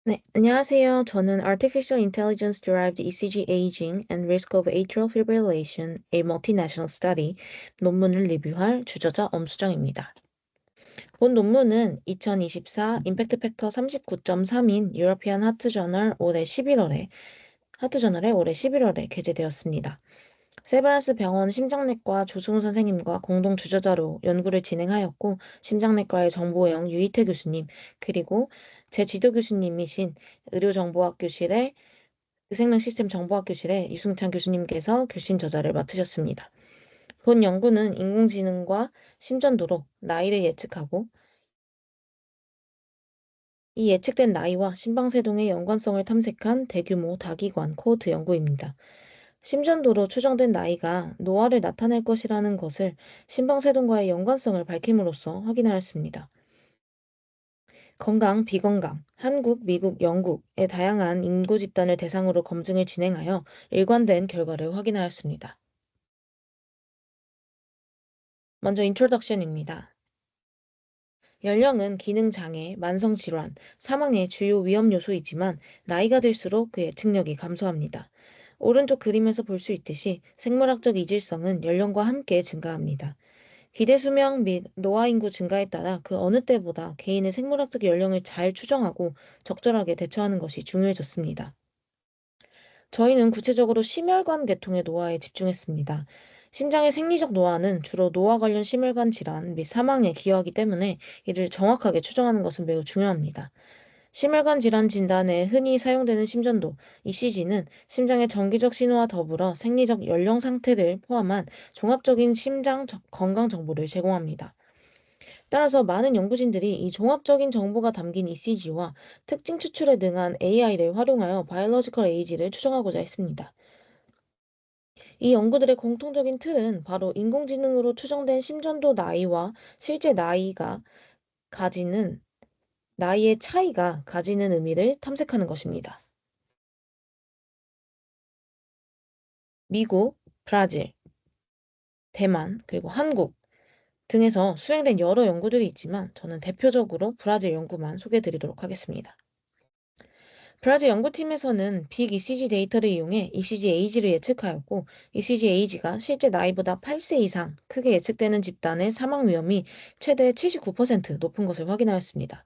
네, 안녕하세요. 저는 Artificial Intelligence Derived ECG Aging and Risk of Atrial Fibrillation, a Multinational Study 논문을 리뷰할 주저자 엄수정입니다. 본 논문은 2024 임팩트 팩터 39.3인 유러피안 하트 저널에 올해 11월에 게재되었습니다. 세브란스 병원 심장내과 조승우 선생님과 공동 주저자로 연구를 진행하였고, 심장내과의 정보영 유이태 교수님, 그리고 제 지도 교수님이신 의생명시스템정보학교실의 유승찬 교수님께서 교신 저자를 맡으셨습니다. 본 연구는 인공지능과 심전도로 나이를 예측하고, 이 예측된 나이와 심방세동의 연관성을 탐색한 대규모 다기관 코호트 연구입니다. 심전도로 추정된 나이가 노화를 나타낼 것이라는 것을 심방세동과의 연관성을 밝힘으로써 확인하였습니다. 건강, 비건강, 한국, 미국, 영국의 다양한 인구 집단을 대상으로 검증을 진행하여 일관된 결과를 확인하였습니다. 먼저 인트로덕션입니다. 연령은 기능장애, 만성질환, 사망의 주요 위험 요소이지만 나이가 들수록 그 예측력이 감소합니다. 오른쪽 그림에서 볼 수 있듯이 생물학적 이질성은 연령과 함께 증가합니다. 기대 수명 및 노화 인구 증가에 따라 그 어느 때보다 개인의 생물학적 연령을 잘 추정하고 적절하게 대처하는 것이 중요해졌습니다. 저희는 구체적으로 심혈관 계통의 노화에 집중했습니다. 심장의 생리적 노화는 주로 노화 관련 심혈관 질환 및 사망에 기여하기 때문에 이를 정확하게 추정하는 것은 매우 중요합니다. 심혈관 질환 진단에 흔히 사용되는 심전도, ECG는 심장의 정기적 신호와 더불어 생리적 연령 상태를 포함한 종합적인 심장 건강 정보를 제공합니다. 따라서 많은 연구진들이 이 종합적인 정보가 담긴 ECG와 특징 추출에 능한 AI를 활용하여 바이올로지컬 에이지를 추정하고자 했습니다. 이 연구들의 공통적인 틀은 바로 인공지능으로 추정된 심전도 나이와 실제 가지는 나이의 차이가 가지는 의미를 탐색하는 것입니다. 미국, 브라질, 대만, 그리고 한국 등에서 수행된 여러 연구들이 있지만 저는 대표적으로 브라질 연구만 소개해 드리도록 하겠습니다. 브라질 연구팀에서는 빅 ECG 데이터를 이용해 ECG 에이지를 예측하였고, ECG 에이지가 실제 나이보다 8세 이상 크게 예측되는 집단의 사망 위험이 최대 79% 높은 것을 확인하였습니다.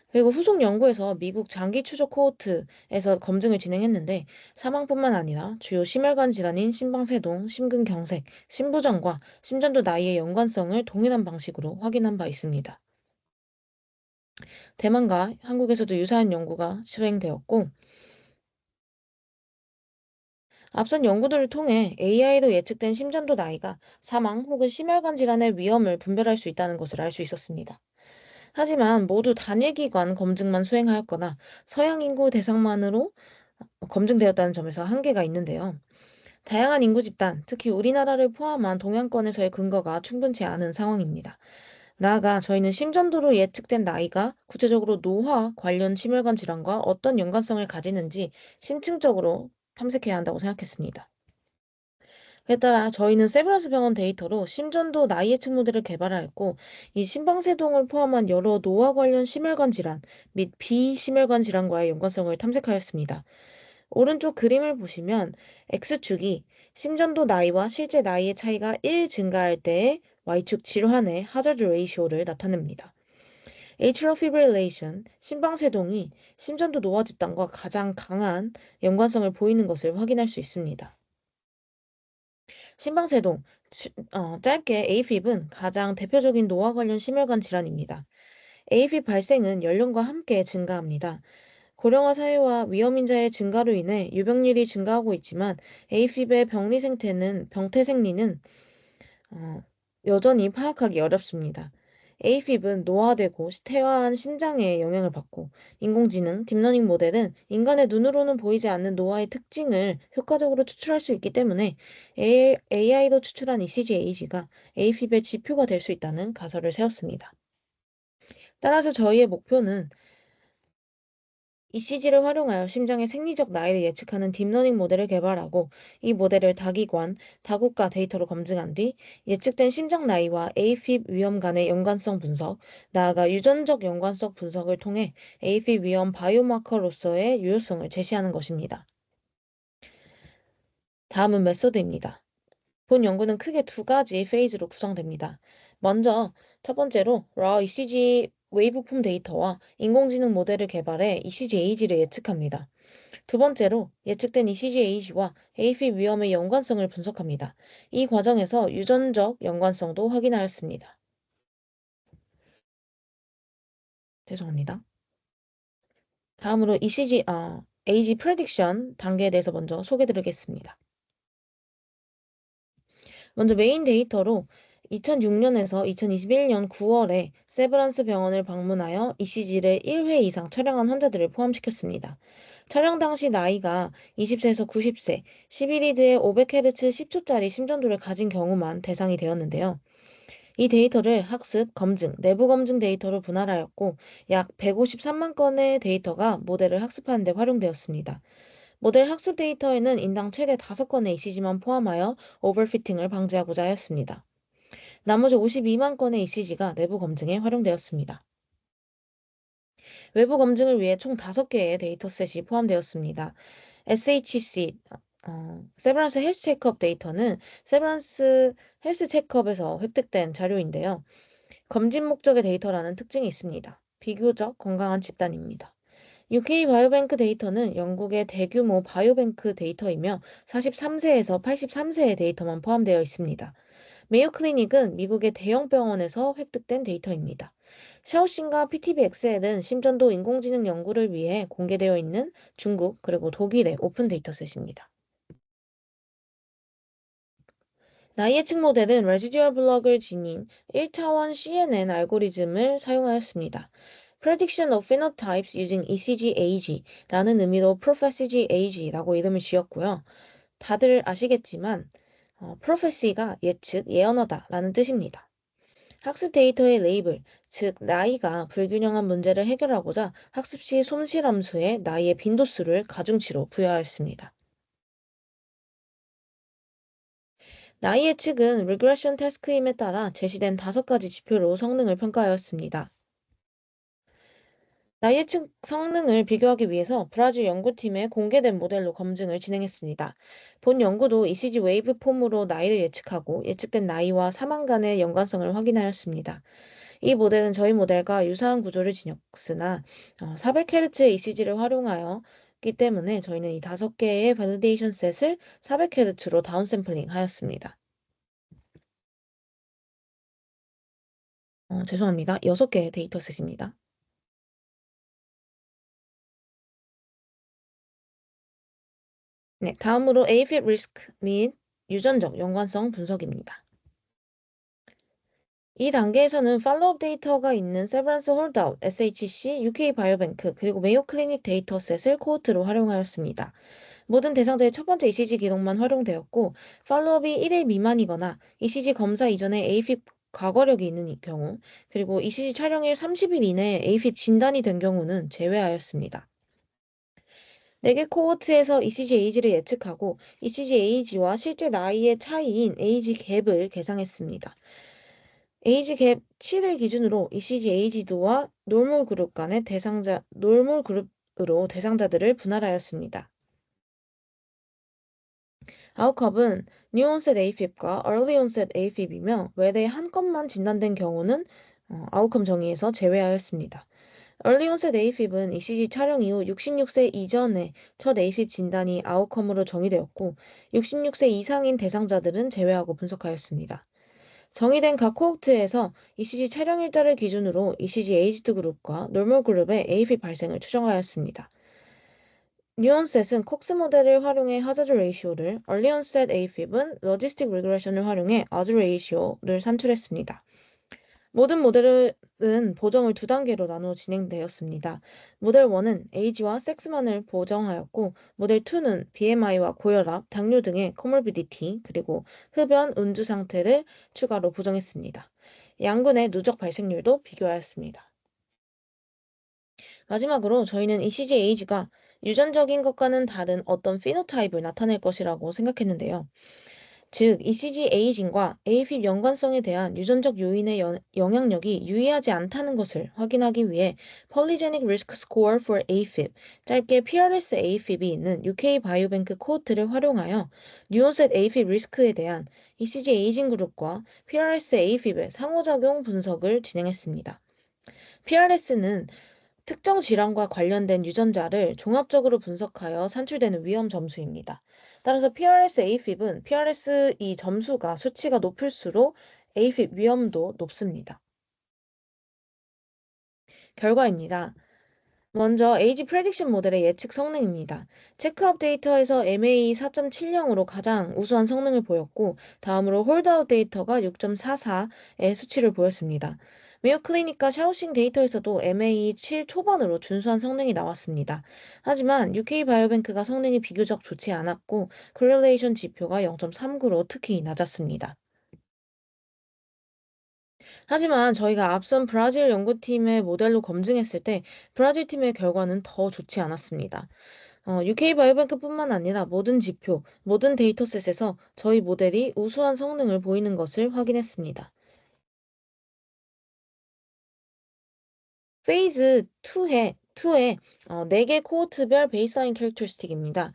그리고 후속 연구에서 미국 장기 추적 코호트에서 검증을 진행했는데, 사망뿐만 아니라 주요 심혈관 질환인 심방세동, 심근경색, 심부전과 심전도 나이의 연관성을 동일한 방식으로 확인한 바 있습니다. 대만과 한국에서도 유사한 연구가 수행되었고, 앞선 연구들을 통해 AI로 예측된 심전도 나이가 사망 혹은 심혈관 질환의 위험을 분별할 수 있다는 것을 알 수 있었습니다. 하지만 모두 단일기관 검증만 수행하였거나 서양 인구 대상만으로 검증되었다는 점에서 한계가 있는데요. 다양한 인구 집단, 특히 우리나라를 포함한 동양권에서의 근거가 충분치 않은 상황입니다. 나아가 저희는 심전도로 예측된 나이가 구체적으로 노화 관련 심혈관 질환과 어떤 연관성을 가지는지 심층적으로 탐색해야 한다고 생각했습니다. 그에 따라 저희는 세브란스 병원 데이터로 심전도 나이 예측 모델을 개발하였고, 이 심방세동을 포함한 여러 노화 관련 심혈관 질환 및 비심혈관 질환과의 연관성을 탐색하였습니다. 오른쪽 그림을 보시면 X축이 심전도 나이와 실제 나이의 차이가 1 증가할 때의 Y축 질환의 하자드 레이쇼를 나타냅니다. Atrial fibrillation, 심방세동이 심전도 노화 집단과 가장 강한 연관성을 보이는 것을 확인할 수 있습니다. 심방세동, 짧게 AFib은 가장 대표적인 노화 관련 심혈관 질환입니다. AFib 발생은 연령과 함께 증가합니다. 고령화 사회와 위험인자의 증가로 인해 유병률이 증가하고 있지만 AFib의 병태 생리는 어, 여전히 파악하기 어렵습니다. AFib은 노화되고 퇴화한 심장에 영향을 받고, 인공지능 딥러닝 모델은 인간의 눈으로는 보이지 않는 노화의 특징을 효과적으로 추출할 수 있기 때문에 AI로 추출한 ECG 에이지가 AFib의 지표가 될 수 있다는 가설을 세웠습니다. 따라서 저희의 목표는 ECG를 활용하여 심장의 생리적 나이를 예측하는 딥러닝 모델을 개발하고 이 모델을 다기관, 다국가 데이터로 검증한 뒤 예측된 심장 나이와 AFib 위험 간의 연관성 분석, 나아가 유전적 연관성 분석을 통해 AFib 위험 바이오마커로서의 유효성을 제시하는 것입니다. 다음은 메소드입니다. 본 연구는 크게 두 가지 페이즈로 구성됩니다. 먼저 첫 번째로 raw ECG 웨이브폼 데이터와 인공지능 모델을 개발해 ECG 에이지를 예측합니다. 두 번째로 예측된 ECG 에이지와 AFib 위험의 연관성을 분석합니다. 이 과정에서 유전적 연관성도 확인하였습니다. 죄송합니다. 다음으로 ECG, 에이지 프레딕션 단계에 대해서 먼저 소개드리겠습니다. 먼저 메인 데이터로 2006년에서 2021년 9월에 세브란스 병원을 방문하여 ECG를 1회 이상 촬영한 환자들을 포함시켰습니다. 촬영 당시 나이가 20세에서 90세, 11리드의 500Hz 10초짜리 심전도를 가진 경우만 대상이 되었는데요. 이 데이터를 학습, 검증, 내부 검증 데이터로 분할하였고 약 153만 건의 데이터가 모델을 학습하는 데 활용되었습니다. 모델 학습 데이터에는 인당 최대 5건의 ECG만 포함하여 오버피팅을 방지하고자 하였습니다. 나머지 52만 건의 ECG가 내부 검증에 활용되었습니다. 외부 검증을 위해 총 5개의 데이터셋이 포함되었습니다. SHC, 세브란스 헬스 체크업 데이터는 세브란스 헬스 체크업에서 획득된 자료인데요. 검진 목적의 데이터라는 특징이 있습니다. 비교적 건강한 집단입니다. UK 바이오뱅크 데이터는 영국의 대규모 바이오뱅크 데이터이며 43세에서 83세의 데이터만 포함되어 있습니다. 메이오 클리닉은 미국의 대형 병원에서 획득된 데이터입니다. 샤오싱과 PTBXL은 심전도 인공지능 연구를 위해 공개되어 있는 중국 그리고 독일의 오픈 데이터셋입니다. 나이 예측 모델은 레지듀얼 블럭을 지닌 1차원 CNN 알고리즘을 사용하였습니다. Prediction of Phenotypes using ECG-AG라는 의미로 Prophecy-AG라고 이름을 지었고요. 다들 아시겠지만 Prophecy가 예측, 예언하다라는 뜻입니다. 학습 데이터의 레이블, 즉 나이가 불균형한 문제를 해결하고자 학습 시 손실함수에 나이의 빈도수를 가중치로 부여하였습니다. 나이 예측은 리그레션 태스크임에 따라 제시된 5가지 지표로 성능을 평가하였습니다. 나이 예측 성능을 비교하기 위해서 브라질 연구팀의 공개된 모델로 검증을 진행했습니다. 본 연구도 ECG 웨이브 폼으로 나이를 예측하고 예측된 나이와 사망 간의 연관성을 확인하였습니다. 이 모델은 저희 모델과 유사한 구조를 지녔으나 400Hz의 ECG를 활용하였기 때문에 저희는 이 5개의 발리데이션 셋을 400Hz로 다운샘플링 하였습니다. 죄송합니다. 6개의 데이터셋입니다. 네, 다음으로 AFib 리스크 및 유전적 연관성 분석입니다. 이 단계에서는 팔로우업 데이터가 있는 세브란스 홀드아웃, SHC, UK 바이오뱅크, 그리고 메이오 클리닉 데이터셋을 코호트로 활용하였습니다. 모든 대상자의 첫 번째 ECG 기록만 활용되었고 팔로우업이 1일 미만이거나 ECG 검사 이전에 AFib 과거력이 있는 경우, 그리고 ECG 촬영일 30일 이내에 AFib 진단이 된 경우는 제외하였습니다. 4개 코호트에서 ECG 에이지를 예측하고 ECG 에이지와 실제 나이의 차이인 에이지 갭을 계상했습니다. 에이지 갭 7을 기준으로 ECG 에이지도와 노멀 그룹 간의 노멀 그룹으로 대상자들을 분할하였습니다. 아웃컵은 New Onset AFib과 Early Onset AFib이며 외래 한 건만 진단된 경우는 아웃컴 정의에서 제외하였습니다. Early Onset AFib은 ECG 촬영 이후 66세 이전에 첫 AFib 진단이 아웃컴으로 정의되었고 66세 이상인 대상자들은 제외하고 분석하였습니다. 정의된 각 코호트에서 ECG 촬영 일자를 기준으로 ECG 에이지드 그룹과 노멀 그룹의 AFib 발생을 추정하였습니다. 뉴온셋은 콕스 모델을 활용해 하자드 레이시오를, 얼리 온셋 AFib은 로지스틱 리그레션을 활용해 어드 레이시오를 산출했습니다. 모든 모델은 보정을 2단계로 나누어 진행되었습니다. 모델 1은 에이지와 섹스만을 보정하였고, 모델 2는 BMI와 고혈압, 당뇨 등의 코모비디티, 그리고 흡연, 음주 상태를 추가로 보정했습니다. 양군의 누적 발생률도 비교하였습니다. 마지막으로 저희는 ECG 에이지가 유전적인 것과는 다른 어떤 피노타입을 나타낼 것이라고 생각했는데요. 즉, ECG 에이징과 AFib 연관성에 대한 유전적 요인의 영향력이 유의하지 않다는 것을 확인하기 위해 Polygenic Risk Score for AFib, 짧게 PRS-AFib이 있는 UK 바이오뱅크 코호트를 활용하여 뉴온셋 AFib 리스크에 대한 ECG 에이징 그룹과 PRS-AFib의 상호작용 분석을 진행했습니다. PRS는 특정 질환과 관련된 유전자를 종합적으로 분석하여 산출되는 위험 점수입니다. 따라서 PRS-AFib은 PRS 이 점수가 수치가 높을수록 AFib 위험도 높습니다. 결과입니다. 먼저 에이지 프레딕션 모델의 예측 성능입니다. 체크업 데이터에서 MA 4.70으로 가장 우수한 성능을 보였고, 다음으로 홀드아웃 데이터가 6.44의 수치를 보였습니다. 메이오 클리닉과 샤오싱 데이터에서도 MA 7 초반으로 준수한 성능이 나왔습니다. 하지만 UK 바이오뱅크가 성능이 비교적 좋지 않았고, correlation 지표가 0.39로 특히 낮았습니다. 하지만 저희가 앞선 브라질 연구팀의 모델로 검증했을 때 브라질 팀의 결과는 더 좋지 않았습니다. UK 바이오뱅크뿐만 아니라 모든 지표, 모든 데이터셋에서 저희 모델이 우수한 성능을 보이는 것을 확인했습니다. 페이즈 2의 4개 코호트별 베이스라인 캐릭터스틱입니다.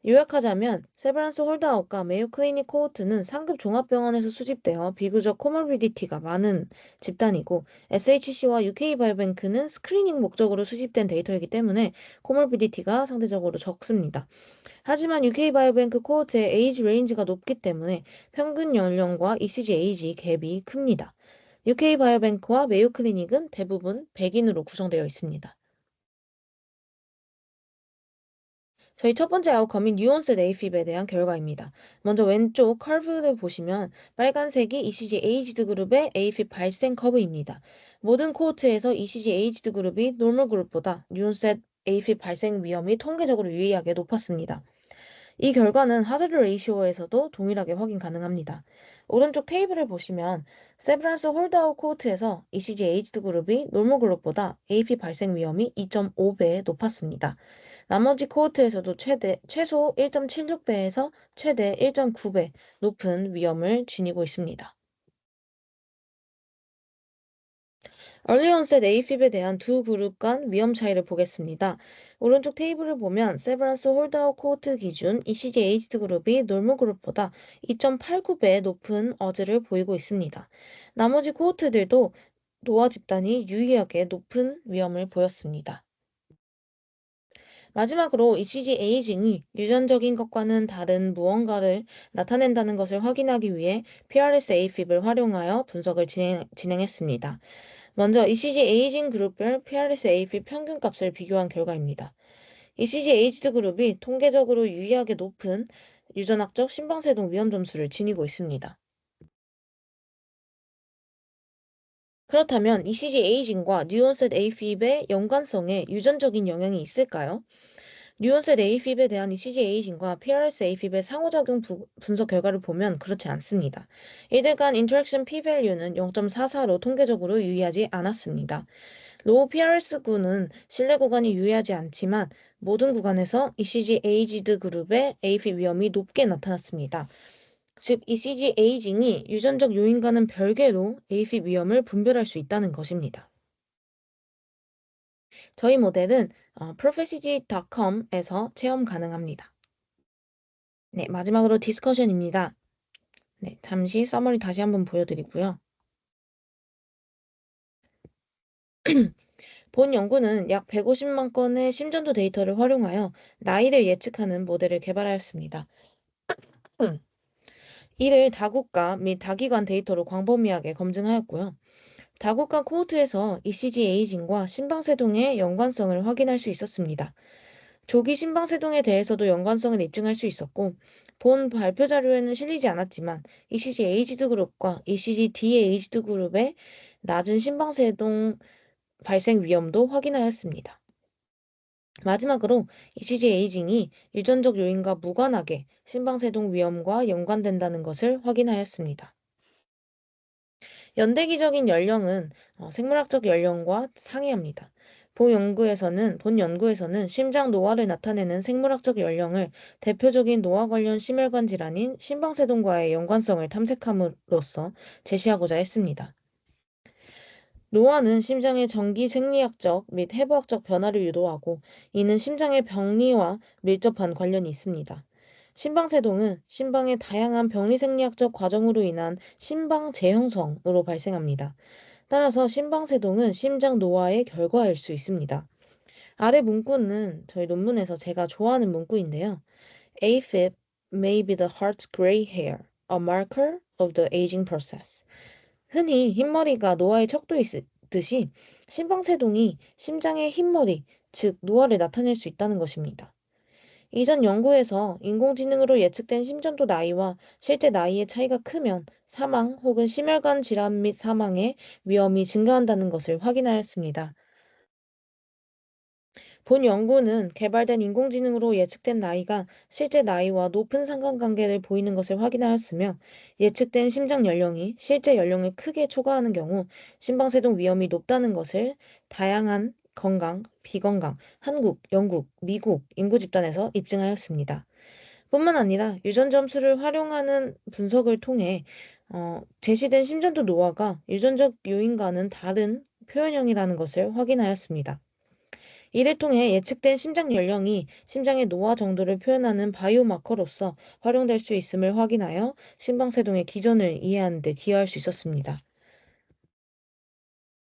요약하자면 세브란스 홀드아웃과 메이오 클리닉 코호트는 상급 종합병원에서 수집되어 비교적 코모비디티가 많은 집단이고, SHC와 UK 바이오뱅크는 스크리닝 목적으로 수집된 데이터이기 때문에 코모비디티가 상대적으로 적습니다. 하지만 UK 바이오뱅크 코호트의 에이지 레인지가 높기 때문에 평균 연령과 ECG 에이지 갭이 큽니다. UK 바이오뱅크와 메이오 클리닉은 대부분 백인으로 구성되어 있습니다. 저희 첫 번째 아웃컴인 뉴온셋 AFib에 대한 결과입니다. 먼저 왼쪽 커브를 보시면 빨간색이 ECG 에이지드 그룹의 AFib 발생 커브입니다. 모든 코호트에서 ECG 에이지드 그룹이 노멀 그룹보다 뉴온셋 AFib 발생 위험이 통계적으로 유의하게 높았습니다. 이 결과는 하자드 레이시오에서도 동일하게 확인 가능합니다. 오른쪽 테이블을 보시면 세브란스 홀드아웃 코호트에서 ECG 에이지드 그룹이 노멀 그룹보다 AFib 발생 위험이 2.5배 높았습니다. 나머지 코호트에서도 최소 1.76배에서 최대 1.9배 높은 위험을 지니고 있습니다. 얼리 온셋 AFib에 대한 두 그룹 간 위험 차이를 보겠습니다. 오른쪽 테이블을 보면 세브란스 홀드아웃 코호트 기준 ECG 에이지드 그룹이 놀모 그룹보다 2.89배 높은 어즈를 보이고 있습니다. 나머지 코호트들도 노아 집단이 유의하게 높은 위험을 보였습니다. 마지막으로 ECG 에이징이 유전적인 것과는 다른 무언가를 나타낸다는 것을 확인하기 위해 PRS-AFib을 활용하여 분석을 진행했습니다. 먼저 ECG 에이징 그룹별 PRS-AFib 평균값을 비교한 결과입니다. ECG 에이지드 그룹이 통계적으로 유의하게 높은 유전학적 심방세동 위험 점수를 지니고 있습니다. 그렇다면 ECG 에이징과 뉴온셋 AFib의 연관성에 유전적인 영향이 있을까요? 뉴온셋 AFib에 대한 ECG 에이징과 PRS AFib의 상호작용 분석 결과를 보면 그렇지 않습니다. 이들 간 인터랙션 p-value는 0.44로 통계적으로 유의하지 않았습니다. 로우 PRS군은 신뢰 구간이 유의하지 않지만 모든 구간에서 ECG 에이지드 그룹의 AFib 위험이 높게 나타났습니다. 즉, ECG 에이징이 유전적 요인과는 별개로 AFib 위험을 분별할 수 있다는 것입니다. 저희 모델은 prophecy.com에서 체험 가능합니다. 네, 마지막으로 디스커션입니다. 네, 잠시 서머리 다시 한번 보여드리고요. 본 연구는 약 150만 건의 심전도 데이터를 활용하여 나이를 예측하는 모델을 개발하였습니다. 이를 다국가 및 다기관 데이터로 광범위하게 검증하였고요. 다국가 코호트에서 ECG 에이징과 심방세동의 연관성을 확인할 수 있었습니다. 조기 심방세동에 대해서도 연관성을 입증할 수 있었고, 본 발표 자료에는 실리지 않았지만 ECG 에이지드 그룹과 ECG D-에이지드 그룹의 낮은 심방세동 발생 위험도 확인하였습니다. 마지막으로 ECG 에이징이 유전적 요인과 무관하게 심방세동 위험과 연관된다는 것을 확인하였습니다. 연대기적인 연령은 생물학적 연령과 상이합니다. 본 연구에서는 심장 노화를 나타내는 생물학적 연령을 대표적인 노화 관련 심혈관 질환인 심방세동과의 연관성을 탐색함으로써 제시하고자 했습니다. 노화는 심장의 정기 생리학적 및 해부학적 변화를 유도하고 이는 심장의 병리와 밀접한 관련이 있습니다. 심방세동은 심방의 다양한 병리 생리학적 과정으로 인한 심방 재형성으로 발생합니다. 따라서 심방세동은 심장 노화의 결과일 수 있습니다. 아래 문구는 저희 논문에서 제가 좋아하는 문구인데요. AFib may be the heart's gray hair, a marker of the aging process. 흔히 흰머리가 노화의 척도이듯이 심방세동이 심장의 흰머리, 즉 노화를 나타낼 수 있다는 것입니다. 이전 연구에서 인공지능으로 예측된 심전도 나이와 실제 나이의 차이가 크면 사망 혹은 심혈관 질환 및 사망의 위험이 증가한다는 것을 확인하였습니다. 본 연구는 개발된 인공지능으로 예측된 나이가 실제 나이와 높은 상관관계를 보이는 것을 확인하였으며 예측된 심장 연령이 실제 연령을 크게 초과하는 경우 심방세동 위험이 높다는 것을 다양한 건강, 비건강, 한국, 영국, 미국 인구 집단에서 입증하였습니다. 뿐만 아니라 유전 점수를 활용하는 분석을 통해 제시된 심전도 노화가 유전적 요인과는 다른 표현형이라는 것을 확인하였습니다. 이를 통해 예측된 심장 연령이 심장의 노화 정도를 표현하는 바이오마커로서 활용될 수 있음을 확인하여 심방세동의 기전을 이해하는 데 기여할 수 있었습니다.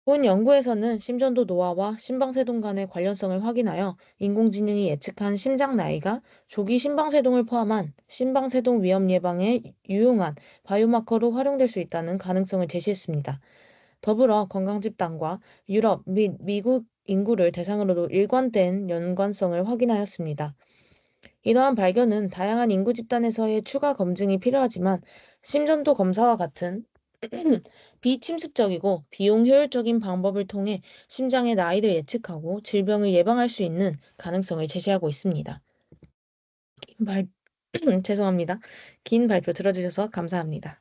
본 연구에서는 심전도 노화와 심방세동 간의 관련성을 확인하여 인공지능이 예측한 심장 나이가 조기 심방세동을 포함한 심방세동 위험 예방에 유용한 바이오마커로 활용될 수 있다는 가능성을 제시했습니다. 더불어 건강집단과 유럽 및 미국 인구를 대상으로도 일관된 연관성을 확인하였습니다. 이러한 발견은 다양한 인구 집단에서의 추가 검증이 필요하지만 심전도 검사와 같은 비침습적이고 비용 효율적인 방법을 통해 심장의 나이를 예측하고 질병을 예방할 수 있는 가능성을 제시하고 있습니다. 긴 발... 죄송합니다. 긴 발표 들어주셔서 감사합니다.